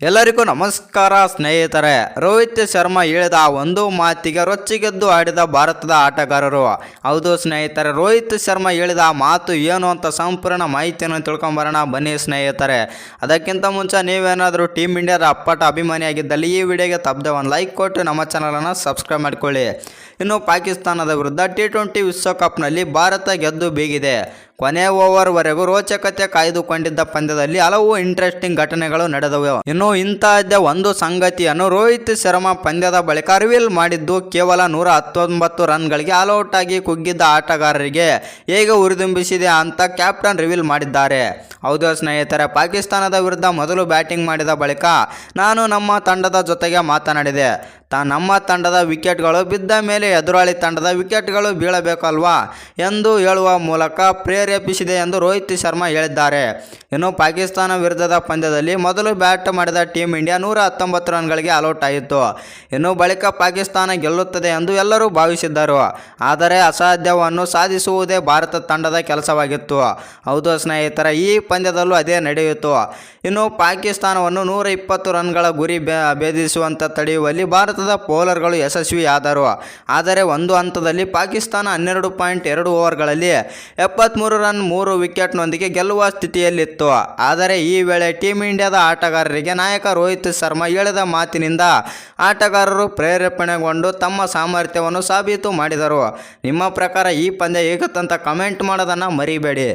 ಎಲ್ಲರಿಗೂ ನಮಸ್ಕಾರ ಸ್ನೇಹಿತರೆ. ರೋಹಿತ್ ಶರ್ಮಾ ಹೇಳಿದ ಒಂದು ಮಾತಿಗೆ ರೊಚ್ಚಿಗೆದ್ದು ಆಡಿದ ಭಾರತದ ಆಟಗಾರರು. ಹೌದು ಸ್ನೇಹಿತರೆ, ರೋಹಿತ್ ಶರ್ಮಾ ಹೇಳಿದ ಮಾತು ಏನು ಅಂತ ಸಂಪೂರ್ಣ ಮಾಹಿತಿಯನ್ನು ತಿಳ್ಕೊಂಬರೋಣ ಬನ್ನಿ ಸ್ನೇಹಿತರೆ. ಅದಕ್ಕಿಂತ ಮುಂಚೆ ನೀವೇನಾದರೂ ಟೀಮ್ ಇಂಡಿಯಾದ ಅಪ್ಪಟ ಅಭಿಮಾನಿಯಾಗಿದ್ದಲ್ಲಿ ಈ ವಿಡಿಯೋಗೆ ತಪ್ಪದೆ ಒಂದು ಲೈಕ್ ಕೊಟ್ಟು ನಮ್ಮ ಚಾನಲನ್ನು ಸಬ್ಸ್ಕ್ರೈಬ್ ಮಾಡಿಕೊಳ್ಳಿ. ಇನ್ನು ಪಾಕಿಸ್ತಾನದ ವಿರುದ್ಧ T20 ವಿಶ್ವಕಪ್ನಲ್ಲಿ ಭಾರತ ಗೆದ್ದು ಬೀಗಿದೆ. ಕೊನೆ ಓವರ್ವರೆಗೂ ರೋಚಕತೆ ಕಾಯ್ದುಕೊಂಡಿದ್ದ ಪಂದ್ಯದಲ್ಲಿ ಹಲವು ಇಂಟ್ರೆಸ್ಟಿಂಗ್ ಘಟನೆಗಳು ನಡೆದವು. ಇನ್ನು ಇಂತಹದ್ದೇ ಒಂದು ಸಂಗತಿಯನ್ನು ರೋಹಿತ್ ಶರ್ಮಾ ಪಂದ್ಯದ ಬಳಿಕ ರಿವೀಲ್ ಮಾಡಿದ್ದು, ಕೇವಲ 119 ರನ್ಗಳಿಗೆ ಆಲ್ಔಟ್ ಆಗಿ ಕುಗ್ಗಿದ್ದ ಆಟಗಾರರಿಗೆ ಹೇಗೆ ಹುರಿದುಂಬಿಸಿದೆ ಅಂತ ಕ್ಯಾಪ್ಟನ್ ರಿವೀಲ್ ಮಾಡಿದ್ದಾರೆ. ಹೌದು ಸ್ನೇಹಿತರೆ, ಪಾಕಿಸ್ತಾನದ ವಿರುದ್ಧ ಮೊದಲು ಬ್ಯಾಟಿಂಗ್ ಮಾಡಿದ ಬಳಿಕ ನಾನು ನಮ್ಮ ತಂಡದ ಜೊತೆಗೆ ಮಾತನಾಡಿದೆ. ನಮ್ಮ ತಂಡದ ವಿಕೆಟ್ಗಳು ಬಿದ್ದ ಮೇಲೆ ಎದುರಾಳಿ ತಂಡದ ವಿಕೆಟ್ಗಳು ಬೀಳಬೇಕಲ್ವಾ ಎಂದು ಹೇಳುವ ಮೂಲಕ ಪ್ರೇರೇಪಿಸಿದೆ ಎಂದು ರೋಹಿತ್ ಶರ್ಮಾ ಹೇಳಿದ್ದಾರೆ. ಇನ್ನು ಪಾಕಿಸ್ತಾನ ವಿರುದ್ಧದ ಪಂದ್ಯದಲ್ಲಿ ಮೊದಲು ಬ್ಯಾಟ್ ಮಾಡಿದ ಟೀಮ್ ಇಂಡಿಯಾ 119 ರನ್ಗಳಿಗೆ ಆಲ್ಔಟ್ ಆಯಿತು. ಇನ್ನು ಬಳಿಕ ಪಾಕಿಸ್ತಾನ ಗೆಲ್ಲುತ್ತದೆ ಎಂದು ಎಲ್ಲರೂ ಭಾವಿಸಿದ್ದರು. ಆದರೆ ಅಸಾಧ್ಯವನ್ನು ಸಾಧಿಸುವುದೇ ಭಾರತ ತಂಡದ ಕೆಲಸವಾಗಿತ್ತು. ಹೌದು ಸ್ನೇಹಿತರೆ, ಈ ಪಂದ್ಯದಲ್ಲೂ ಅದೇ ನಡೆಯಿತು. ಇನ್ನು ಪಾಕಿಸ್ತಾನವನ್ನು 120 ರನ್ಗಳ ಗುರಿ ಭೇದಿಸುವಂತೆ ತಡೆಯುವಲ್ಲಿ ಭಾರತದ ಬೌಲರ್ಗಳು ಯಶಸ್ವಿಯಾದರು. ಆದರೆ ಒಂದು ಹಂತದಲ್ಲಿ ಪಾಕಿಸ್ತಾನ 12.2 ಓವರ್ಗಳಲ್ಲಿ 73 ರನ್ 3 ವಿಕೆಟ್ನೊಂದಿಗೆ ಗೆಲ್ಲುವ ಸ್ಥಿತಿಯಲ್ಲಿತ್ತು. ಆದರೆ ಈ ವೇಳೆ ಟೀಮ್ ಇಂಡಿಯಾದ ಆಟಗಾರರಿಗೆ ನಾಯಕ ರೋಹಿತ್ ಶರ್ಮಾ ಹೇಳಿದ ಮಾತಿನಿಂದ ಆಟಗಾರರು ಪ್ರೇರೇಪಣೆಗೊಂಡು ತಮ್ಮ ಸಾಮರ್ಥ್ಯವನ್ನು ಸಾಬೀತು ಮಾಡಿದರು. ನಿಮ್ಮ ಪ್ರಕಾರ ಈ ಪಂದ್ಯ ಹೇಗಿತ್ತು ಅಂತ ಕಮೆಂಟ್ ಮಾಡೋದನ್ನು ಮರಿಬೇಡಿ.